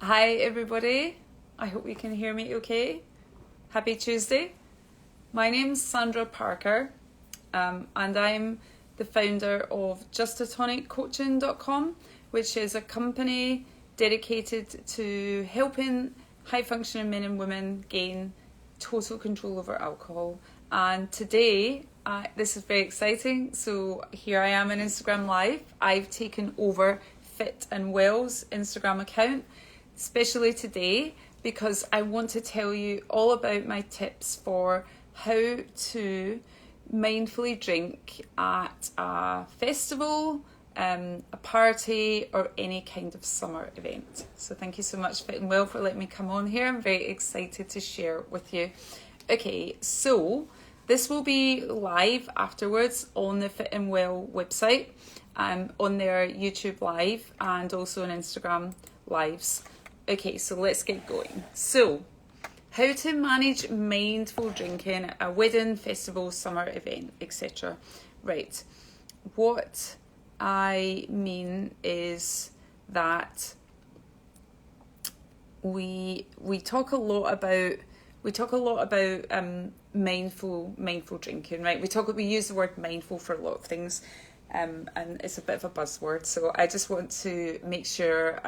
Hi everybody, I hope you can hear me okay. Happy Tuesday. My name's Sandra Parker and I'm the founder of Just The Tonic Coaching.com, which is a company dedicated to helping high functioning men and women gain total control over alcohol. And today, this is very exciting. So here I am on Instagram Live. I've taken over Fit and Well's Instagram account, especially today, because I want to tell you all about my tips for how to mindfully drink at a festival, a party, or any kind of summer event. So thank you so much, Fit and Well, for letting me come on here. I'm very excited to share with you. Okay, so this will be live afterwards on the Fit and Well website, on their YouTube Live, and also on Instagram Lives. Okay, so let's get going. So, how to manage mindful drinking at a wedding, festival, summer event, etc. Right. What I mean is that we talk a lot about mindful drinking, right? We use the word mindful for a lot of things, and it's a bit of a buzzword. So I just want to make sure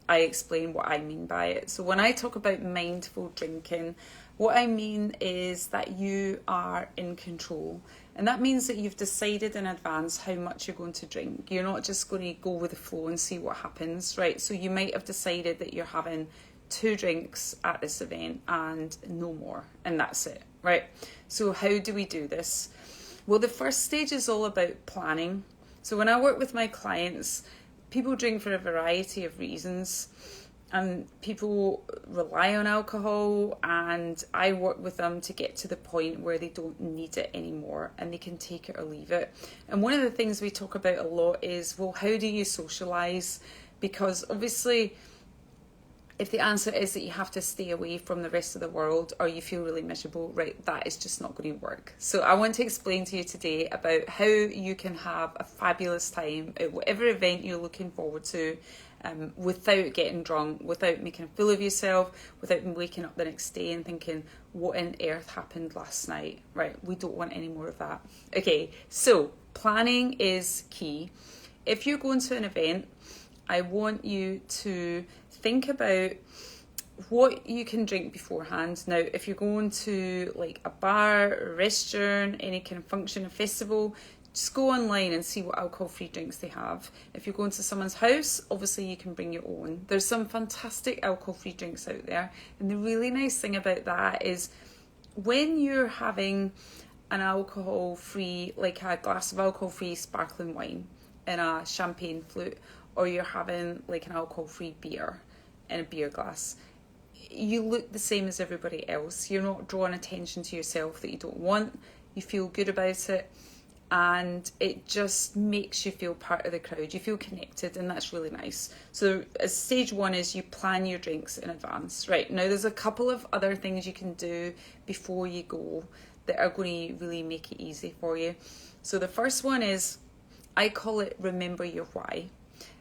I explain what I mean by it. So when I talk about mindful drinking, what I mean is that you are in control. And that means that you've decided in advance how much you're going to drink. You're not just going to go with the flow and see what happens, right? So you might have decided that you're having 2 drinks at this event and no more, and that's it, right? So how do we do this? Well, the first stage is all about planning. So when I work with my clients, people drink for a variety of reasons, and people rely on alcohol, and I work with them to get to the point where they don't need it anymore and they can take it or leave it. And one of the things we talk about a lot is, well, how do you socialise? Because obviously, if the answer is that you have to stay away from the rest of the world or you feel really miserable, right, that is just not going to work. So I want to explain to you today about how you can have a fabulous time at whatever event you're looking forward to, without getting drunk, without making a fool of yourself, without waking up the next day and thinking, what on earth happened last night, right? We don't want any more of that. Okay, so planning is key. If you're going to an event, I want you to think about what you can drink beforehand. Now, if you're going to like a bar, a restaurant, any kind of function, a festival, just go online and see what alcohol-free drinks they have. If you're going to someone's house, obviously you can bring your own. There's some fantastic alcohol-free drinks out there. And the really nice thing about that is when you're having an alcohol-free, like a glass of alcohol-free sparkling wine in a champagne flute, or you're having like an alcohol-free beer in a beer glass, you look the same as everybody else. You're not drawing attention to yourself that you don't want. You feel good about it, and it just makes you feel part of the crowd. You feel connected, and that's really nice. So as stage 1 is you plan your drinks in advance. Right, now there's a couple of other things you can do before you go that are going to really make it easy for you. So the first one is, I call it remember your why.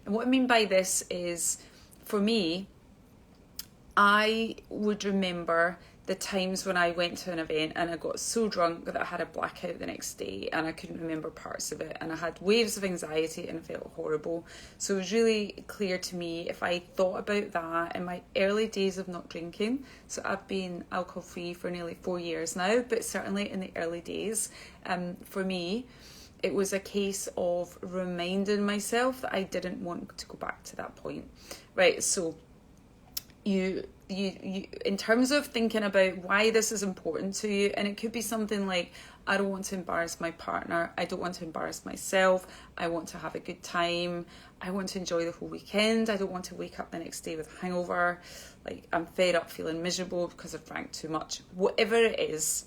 And what I mean by this is, for me, I would remember the times when I went to an event and I got so drunk that I had a blackout the next day and I couldn't remember parts of it, and I had waves of anxiety and I felt horrible. So it was really clear to me, if I thought about that in my early days of not drinking, so I've been alcohol free for nearly 4 years now, but certainly in the early days, for me, it was a case of reminding myself that I didn't want to go back to that point, right? So you in terms of thinking about why this is important to you, and it could be something like, I don't want to embarrass my partner, I don't want to embarrass myself, I want to have a good time, I want to enjoy the whole weekend, I don't want to wake up the next day with a hangover, like I'm fed up feeling miserable because I've drank too much. Whatever it is,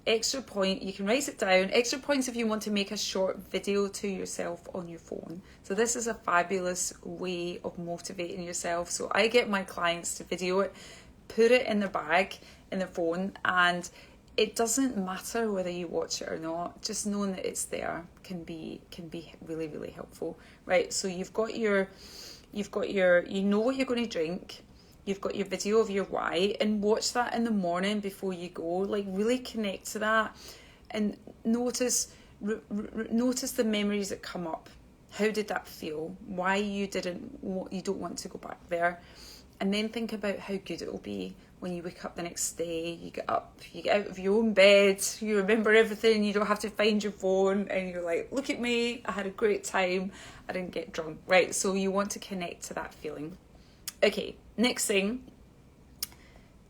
extra point, you can write it down. Extra points if you want to make a short video to yourself on your phone. So this is a fabulous way of motivating yourself. So I get my clients to video it, put it in their bag, in their phone, and it doesn't matter whether you watch it or not. Just knowing that it's there can be really, really helpful, right? So you've got your you've got you know what you're going to drink, you've got your video of your why, and watch that in the morning before you go. Like, really connect to that and notice the memories that come up. How did that feel? Why you don't want to go back there? And then think about how good it will be when you wake up the next day. You get up, you get out of your own bed, you remember everything, you don't have to find your phone, and you're like, look at me, I had a great time, I didn't get drunk, right? So you want to connect to that feeling. Okay, next thing,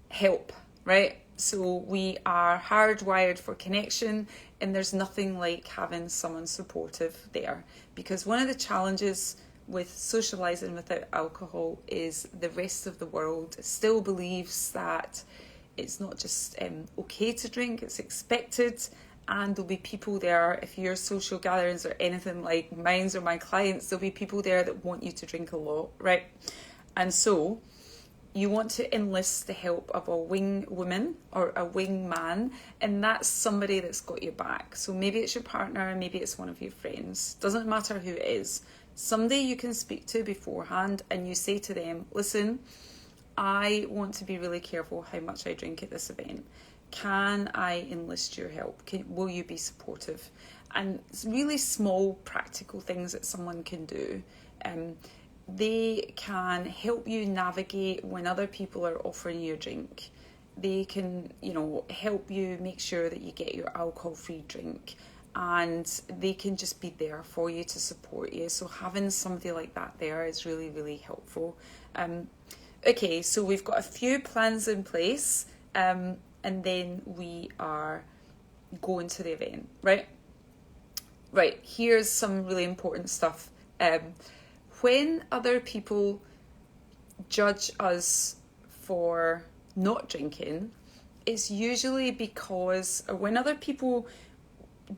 help, right? So we are hardwired for connection, and there's nothing like having someone supportive there. Because one of the challenges with socializing without alcohol is the rest of the world still believes that it's not just okay to drink, it's expected, and there'll be people there. If your social gatherings are anything like mine's or my clients, there'll be people there that want you to drink a lot, right? And so you want to enlist the help of a wing woman or a wing man, and that's somebody that's got your back. So maybe it's your partner, maybe it's one of your friends, doesn't matter who it is. Somebody you can speak to beforehand, and you say to them, listen, I want to be really careful how much I drink at this event. Can I enlist your help? Will you be supportive? And it's really small practical things that someone can do. They can help you navigate when other people are offering you a drink. They can, help you make sure that you get your alcohol-free drink. And they can just be there for you to support you. So having somebody like that there is really, really helpful. Okay, so we've got a few plans in place, and then we are going to the event, right? Right, here's some really important stuff. When other people judge us for not drinking, it's usually because, or when other people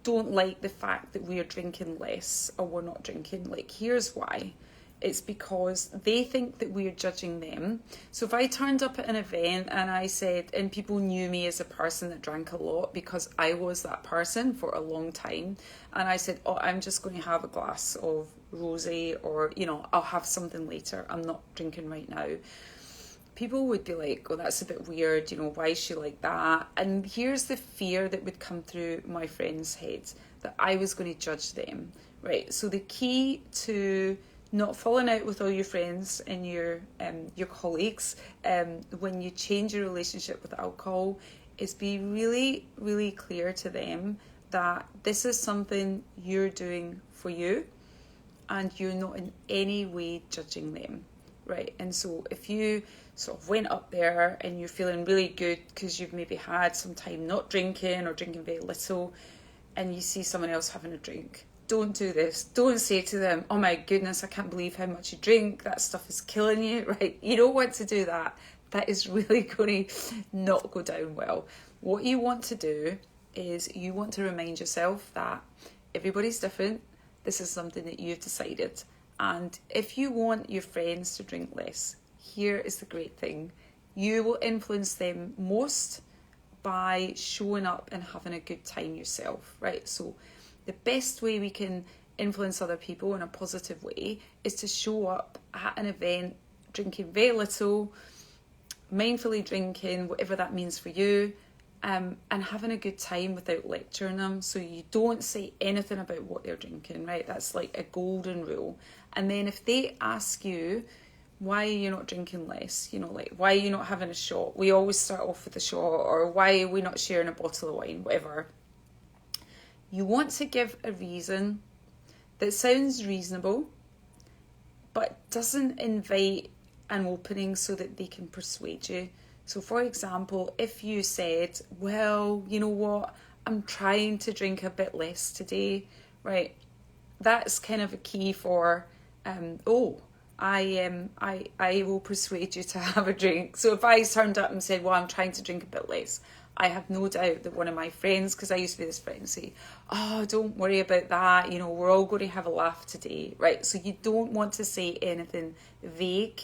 don't like the fact that we are drinking less or we're not drinking, like, here's why. It's because they think that we're judging them. So if I turned up at an event and I said, and people knew me as a person that drank a lot because I was that person for a long time, and I said, oh, I'm just going to have a glass of rosé, or, I'll have something later, I'm not drinking right now. People would be like, oh, that's a bit weird, why is she like that? And here's the fear that would come through my friend's head, that I was going to judge them, right? So the key to not falling out with all your friends and your colleagues when you change your relationship with alcohol is be really, really clear to them that this is something you're doing for you, and you're not in any way judging them, right? And so if you sort of went up there and you're feeling really good because you've maybe had some time not drinking or drinking very little, and you see someone else having a drink, don't do this. Don't say to them, oh my goodness, I can't believe how much you drink, that stuff is killing you, right? You don't want to do that. That is really going to not go down well. What you want to do is you want to remind yourself that everybody's different. This is something that you've decided. And if you want your friends to drink less, here is the great thing. You will influence them most by showing up and having a good time yourself, right? So the best way we can influence other people in a positive way is to show up at an event drinking very little, mindfully drinking, whatever that means for you, and having a good time without lecturing them. So you don't say anything about what they're drinking, right? That's like a golden rule. And then if they ask you, why are you not drinking less? Like, why are you not having a shot? We always start off with a shot. Or why are we not sharing a bottle of wine? Whatever. You want to give a reason that sounds reasonable, but doesn't invite an opening so that they can persuade you. So for example, if you said, well, you know what, I'm trying to drink a bit less today, right? That's kind of a key for, I will persuade you to have a drink. So if I turned up and said, well, I'm trying to drink a bit less, I have no doubt that one of my friends, because I used to be this friend, say, oh, don't worry about that, we're all going to have a laugh today, right? So you don't want to say anything vague,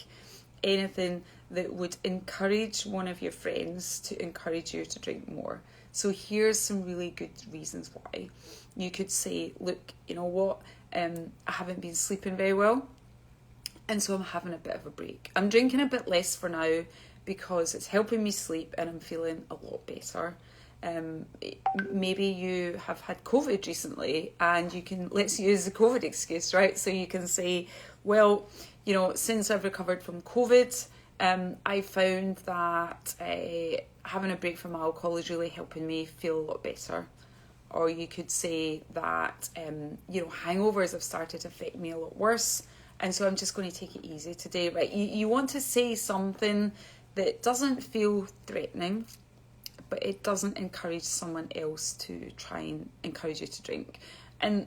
anything that would encourage one of your friends to encourage you to drink more. So here's some really good reasons why. You could say, look, you know what, I haven't been sleeping very well. And so I'm having a bit of a break. I'm drinking a bit less for now because it's helping me sleep and I'm feeling a lot better. Maybe you have had COVID recently and let's use the COVID excuse, right? So you can say, well, since I've recovered from COVID, I found that having a break from alcohol is really helping me feel a lot better. Or you could say that, hangovers have started to affect me a lot worse. And so I'm just going to take it easy today, right? You want to say something that doesn't feel threatening, but it doesn't encourage someone else to try and encourage you to drink. And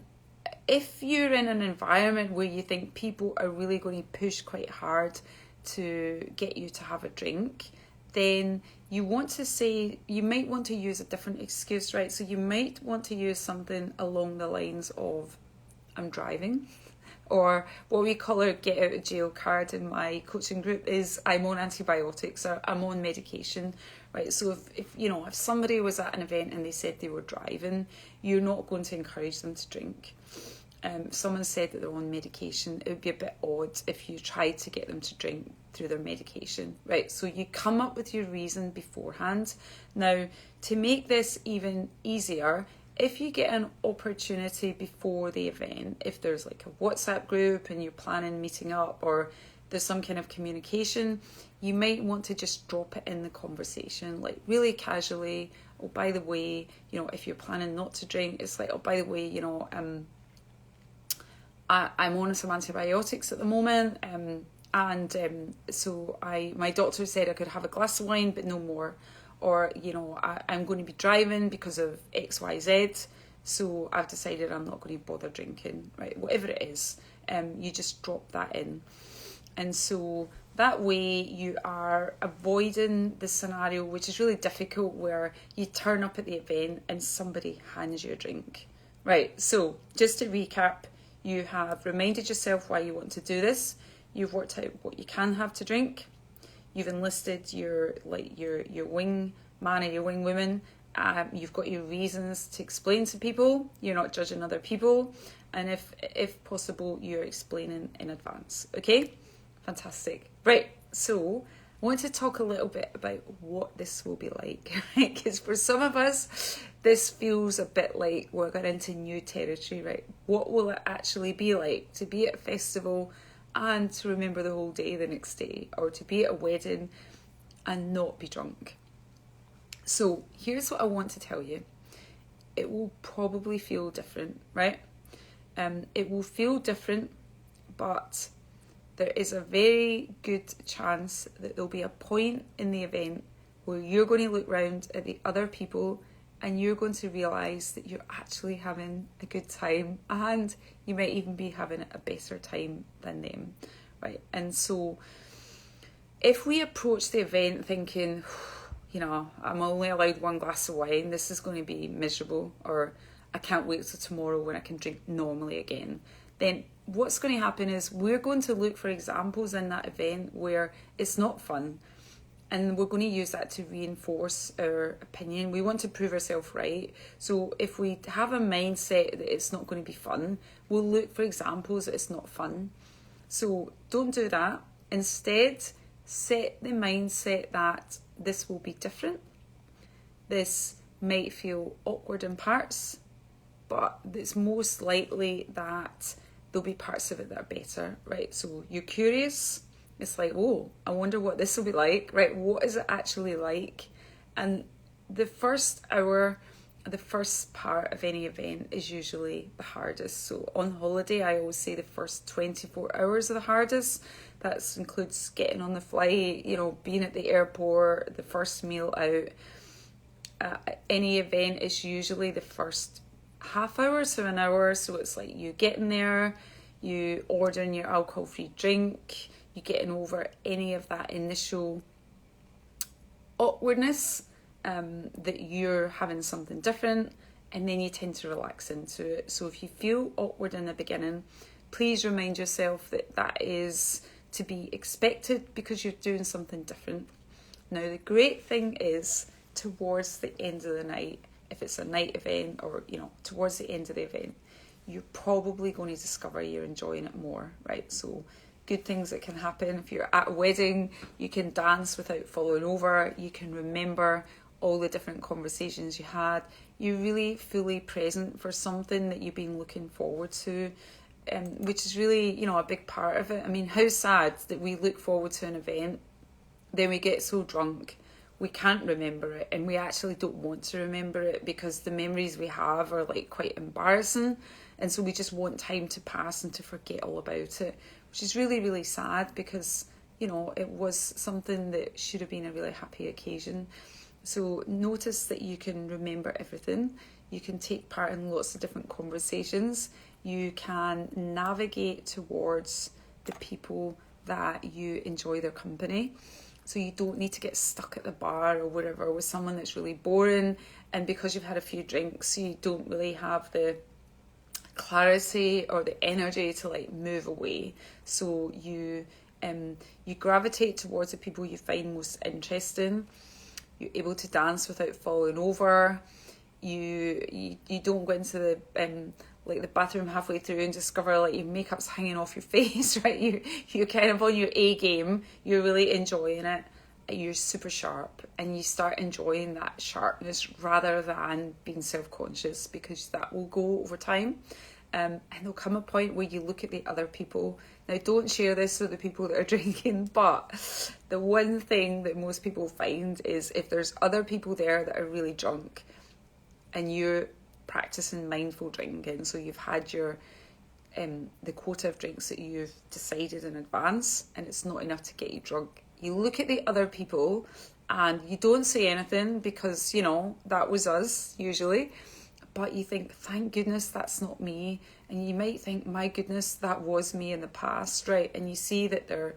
if you're in an environment where you think people are really going to push quite hard to get you to have a drink, then you might want to use a different excuse, right? So you might want to use something along the lines of, I'm driving. Or what we call our get out of jail card in my coaching group is, I'm on antibiotics or I'm on medication, right? So if somebody was at an event and they said they were driving, you're not going to encourage them to drink. If someone said that they're on medication, it would be a bit odd if you tried to get them to drink through their medication, right? So you come up with your reason beforehand. Now, to make this even easier, if you get an opportunity before the event, if there's like a WhatsApp group and you're planning meeting up or there's some kind of communication, you might want to just drop it in the conversation, like really casually. Oh, by the way, if you're planning not to drink, it's like, oh, by the way, I'm on some antibiotics at the moment, so my doctor said I could have a glass of wine, but no more. Or, I'm going to be driving because of XYZ, so I've decided I'm not going to bother drinking, right? Whatever it is, you just drop that in. And so that way you are avoiding the scenario, which is really difficult, where you turn up at the event and somebody hands you a drink. Right, so just to recap, you have reminded yourself why you want to do this. You've worked out what you can have to drink. You've enlisted your wing man or your wing woman. You've got your reasons to explain to people. You're not judging other people. And if possible, you're explaining in advance. Okay? Fantastic. Right, so I want to talk a little bit about what this will be like. Right? Because for some of us, this feels a bit like we're going into new territory, right? What will it actually be like to be at a festival and to remember the whole day the next day, or to be at a wedding and not be drunk? So here's what I want to tell you. It will probably feel different, right? It will feel different, but there is a very good chance that there'll be a point in the event where you're going to look around at the other people and you're going to realise that you're actually having a good time, and you might even be having a better time than them, right? And so if we approach the event thinking, I'm only allowed one glass of wine, this is going to be miserable, or I can't wait till tomorrow when I can drink normally again, then what's going to happen is we're going to look for examples in that event where it's not fun. And we're going to use that to reinforce our opinion. We want to prove ourselves right. So if we have a mindset that it's not going to be fun, we'll look for examples that it's not fun. So don't do that. Instead, set the mindset that this will be different. This might feel awkward in parts, but it's most likely that there'll be parts of it that are better, right? So you're curious. It's like, oh, I wonder what this will be like, right? What is it actually like? And the first hour, the first part of any event is usually the hardest. So on holiday, I always say the first 24 hours are the hardest. That includes getting on the flight, being at the airport, the first meal out. Any event is usually the first half hour, so an hour. So it's like you getting there, you ordering your alcohol-free drink, you getting over any of that initial awkwardness, that you're having something different, and then you tend to relax into it. So if you feel awkward in the beginning, please remind yourself that that is to be expected because you're doing something different. Now, the great thing is towards the end of the night, if it's a night event or, towards the end of the event, you're probably going to discover you're enjoying it more, right? So good things that can happen. If you're at a wedding, you can dance without falling over. You can remember all the different conversations you had. You're really fully present for something that you've been looking forward to, which is really, a big part of it. I mean, how sad that we look forward to an event, then we get so drunk we can't remember it, and we actually don't want to remember it because the memories we have are like quite embarrassing, and so we just want time to pass and to forget all about it, which is really, really sad because it was something that should have been a really happy occasion. So notice that you can remember everything. You can take part in lots of different conversations. You can navigate towards the people that you enjoy their company. So you don't need to get stuck at the bar or whatever with someone that's really boring. And because you've had a few drinks, you don't really have the clarity or the energy to like move away. So you gravitate towards the people you find most interesting. You're able to dance without falling over. You don't go into the bathroom halfway through and discover like your makeup's hanging off your face, right? You're kind of on your A game. You're really enjoying it. You're super sharp, and you start enjoying that sharpness rather than being self-conscious, because that will go over time. And there'll come a point where you look at the other people. Now, don't share this with the people that are drinking, but the one thing that most people find is if there's other people there that are really drunk and you're practicing mindful drinking, so you've had your the quota of drinks that you've decided in advance and it's not enough to get you drunk, you look at the other people and you don't say anything because that was us usually, but you think, thank goodness that's not me. And you might think, my goodness, that was me in the past, right? And you see that their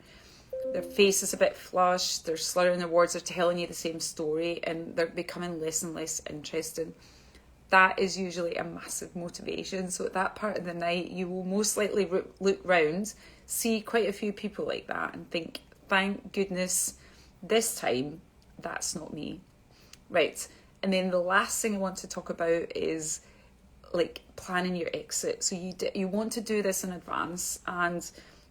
face is a bit flushed, they're slurring their words, they're telling you the same story, and they're becoming less and less interesting. That is usually a massive motivation. So at that part of the night, you will most likely look round, see quite a few people like that and think, thank goodness this time that's not me. Right. And then the last thing I want to talk about is like planning your exit. So you want to do this in advance, and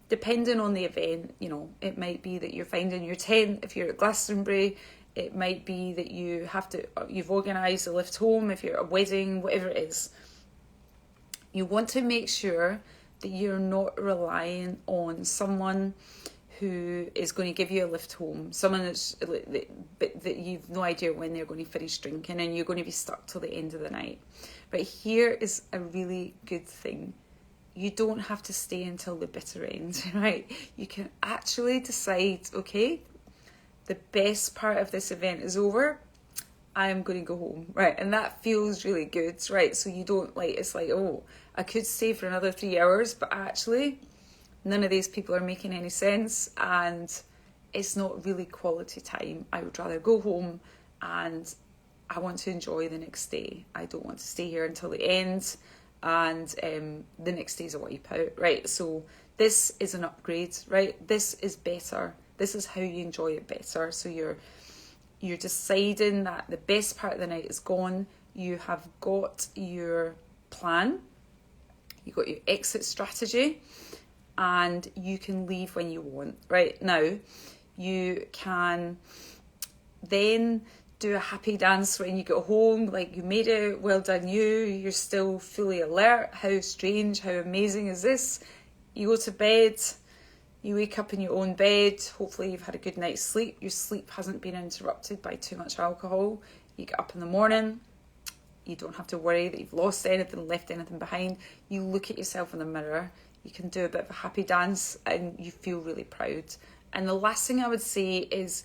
depending on the event, it might be that you're finding your tent if you're at Glastonbury. It might be that you've organised a lift home if you're at a wedding, whatever it is. You want to make sure that you're not relying on someone who is going to give you a lift home, someone that you've no idea when they're going to finish drinking and you're going to be stuck till the end of the night. But here is a really good thing. You don't have to stay until the bitter end, right? You can actually decide, okay, the best part of this event is over, I'm going to go home, right? And that feels really good, right? So you don't it's like, oh, I could stay for another 3 hours, but actually none of these people are making any sense and it's not really quality time. I would rather go home and I want to enjoy the next day. I don't want to stay here until the end and the next day's a wipe out, right? So this is an upgrade, right? This is better. This is how you enjoy it better. So you're deciding that the best part of the night is gone. You have got your plan. You've got your exit strategy. And you can leave when you want. Right now, you can then do a happy dance when you get home, like you made it, well done you're still fully alert, how strange, how amazing is this? You go to bed, you wake up in your own bed, hopefully you've had a good night's sleep, your sleep hasn't been interrupted by too much alcohol, you get up in the morning, you don't have to worry that you've lost anything, left anything behind, you look at yourself in the mirror, you can do a bit of a happy dance and you feel really proud. And the last thing I would say is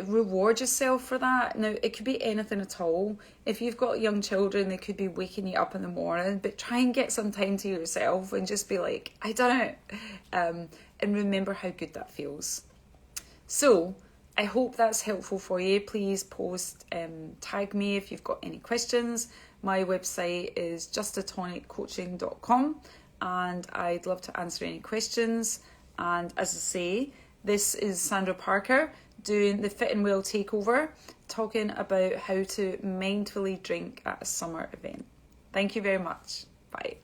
reward yourself for that. Now, it could be anything at all. If you've got young children, they could be waking you up in the morning, but try and get some time to yourself and just be like, I done it. And remember how good that feels. So I hope that's helpful for you. Please post, tag me if you've got any questions. My website is justthetonic.coaching.com. And I'd love to answer any questions. And as I say, this is Sandra Parker doing the Fit and Well Takeover, talking about how to mindfully drink at a summer event. Thank you very much. Bye.